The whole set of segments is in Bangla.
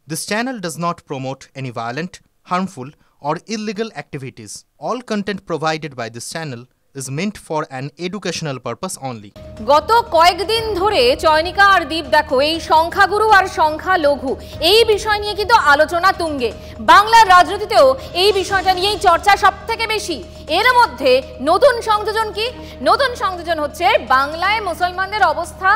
This channel does not promote any violent, harmful, or illegal activities. All content provided by this channel is meant for an educational purpose only. গত কয়েকদিন ধরে চয়নিকা আর দীপ দেখো এই সংখ্যাগুরু আর সংখ্যালঘু এই বিষয় নিয়ে কিন্তু আলোচনা তুঙ্গে। বাংলার রাজনীতিতেও এই বিষয়টা নিয়েই চর্চা সবথেকে বেশি। এর মধ্যে নতুন সংযোজন কি? নতুন সংযোজন হচ্ছে বাংলায় মুসলমানদের অবস্থা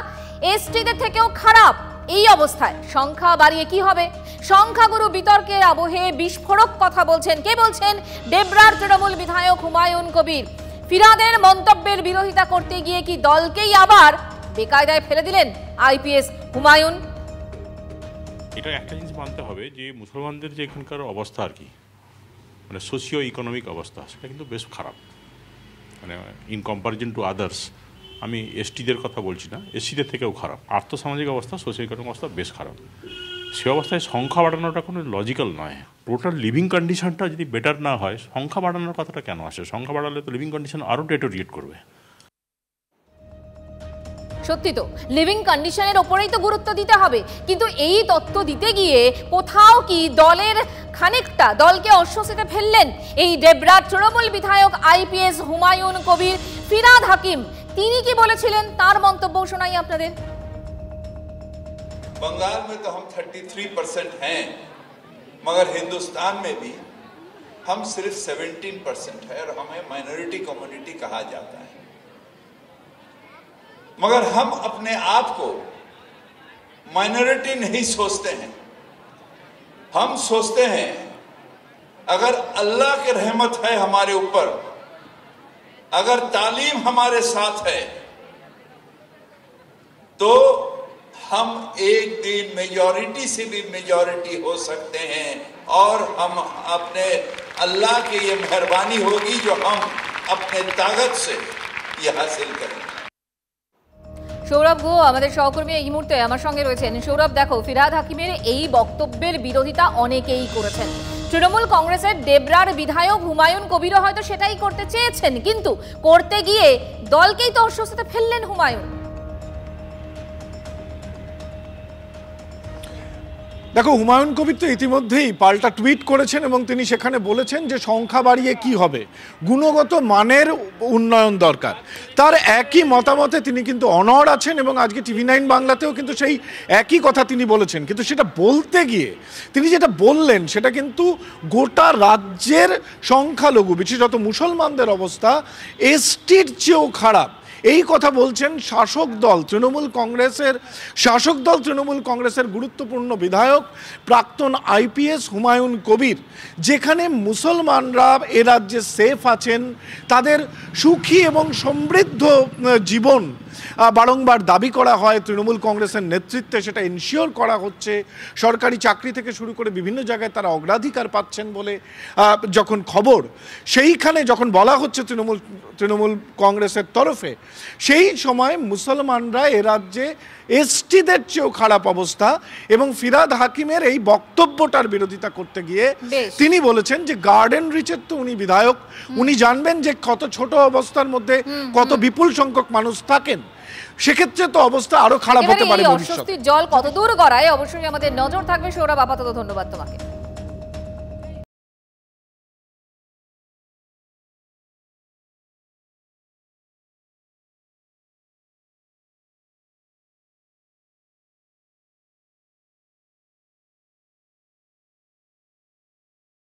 এসটিদের থেকেও খারাপ। এই অবস্থায় সংখ্যা বাড়িয়ে কি হবে? সংখ্যাগুরু বিতর্কের আবহে বিস্ফোরক কথা বলছেন। কে বলছেন? ডেবরার তৃণমূল বিধায়ক হুমায়ুন কবির। ফিরাদের মন্তব্যের বিরোধিতা করতে গিয়ে কি দলকেই আবার বেকায়দায় ফেলে দিলেন আইপিএস হুমায়ুন? এটা একটা জিনিস মানতে হবে যে মুসলমানদের যে এখানকার অবস্থা আর কি মানে সোশিও ইকোনমিক অবস্থা সেটা কিন্তু বেশ খারাপ, মানে ইন কম্পারিজন টু আদার্স। আমি এসটিদের কথা বলছি না, এসসিদের থেকেও খারাপ। আর্থসামাজিক অবস্থা, সোশিও ইকোনমিক অবস্থা বেশ খারাপ। সে অবস্থায় সংখ্যা বাড়ানোটা কোনো লজিক্যাল নয়। টোটাল লিভিং কন্ডিশনটা যদি বেটার না হয় সংখ্যা বাড়ানোর কথাটা কেন আসে? সংখ্যা বাড়ালে তো লিভিং কন্ডিশন আরও ডেটোরিয়েট করবে। সত্যি তো, লিভিং কন্ডিশনের ওপরেই তো গুরুত্ব দিতে হবে, কিন্তু এই তত্ত্ব দিতে গিয়ে কোথাও কি দলের খানিকটা দলকে অস্বস্তিতে ফেললেন এই ডেবরার তৃণমূল বিধায়ক আইপিএস হুমায়ুন কবির। ফিরাদ হাকিম তিনি কি বলেছিলেন তার মন্তব্য শোনাই আপনাদের। बंगाल में तो हम 33% हैं, मगर हिंदुस्तान में भी हम सिर्फ 17% है और हमें माइनॉरिटी कम्युनिटी कहा जाता है। मगर हम अपने आप को माइनॉरिटी नहीं सोचते हैं। हम सोचते हैं अगर अल्लाह की रहमत है हमारे ऊपर, अगर तालीम हमारे साथ है तो हम एक दिन मेजॉरिटी से भी मेजॉरिटी हो सकते हैं और हम अपने अल्लाह की ये मेहरबानी होगी जो हम अपने ताकत से ये हासिल करें। সৌরভ গো আমাদের সহকর্মী এই মুহূর্তে আমার সঙ্গে রয়েছেন। সৌরভ, দেখো ফিরাদ হাকিমের এই বক্তব্যের বিরোধিতা অনেকেই করেছেন। তৃণমূল কংগ্রেসের ডেবরার বিধায়ক হুমায়ুন কবিরও হয়তো সেটাই করতে চেয়েছেন, কিন্তু করতে গিয়ে দলকেই তো অস্বস্তিতে ফেললেন হুমায়ুন। দেখো, হুমায়ুন কবির তো ইতিমধ্যেই পাল্টা টুইট করেছেন এবং তিনি সেখানে বলেছেন যে সংখ্যা বাড়িয়ে কি হবে, গুণগত মানের উন্নয়ন দরকার। তার একই মতামতে তিনি কিন্তু অনড় আছেন এবং আজকে TV9 বাংলাতেও কিন্তু সেই একই কথা তিনি বলেছেন। কিন্তু সেটা বলতে গিয়ে তিনি যেটা বললেন সেটা কিন্তু গোটা রাজ্যের সংখ্যালঘু বিশেষত মুসলমানদের অবস্থা এসটির চেয়েও খারাপ, এই কথা বলছেন শাসক দল তৃণমূল কংগ্রেসের গুরুত্বপূর্ণ বিধায়ক প্রাক্তন আইপিএস হুমায়ুন কবির। যেখানে মুসলমানরা এ রাজ্যে সেফ আছেন, তাদের সুখী এবং সমৃদ্ধ জীবন বারংবার দাবি করা হয়, তৃণমূল কংগ্রেসের নেতৃত্বে সেটা ইনশিওর করা হচ্ছে। সরকারি চাকরি থেকে শুরু করে বিভিন্ন জায়গায় তারা অগ্রাধিকার পাচ্ছেন বলে যখন খবর, সেইখানে যখন বলা হচ্ছে তৃণমূল কংগ্রেসের তরফে, সেই সময় মুসলমানরা এ রাজ্যে এসটিদের চেয়েও খারাপ অবস্থা। এবং ফিরাদ হাকিমের এই বক্তব্যটার বিরোধিতা করতে গিয়ে তিনি বলেছেন যে গার্ডেন রিচের তো উনি বিধায়ক, উনি জানবেন যে কত ছোট অবস্থার মধ্যে কত বিপুল সংখ্যক মানুষ থাকেন, সেক্ষেত্রে তো অবস্থা আরো খারাপ হতে পারে। অস্বস্তির জল কত দূর গড়ায় অবশ্যই আমাদের নজর থাকবে। সৌরভ, আপাতত ধন্যবাদ তোমাকে।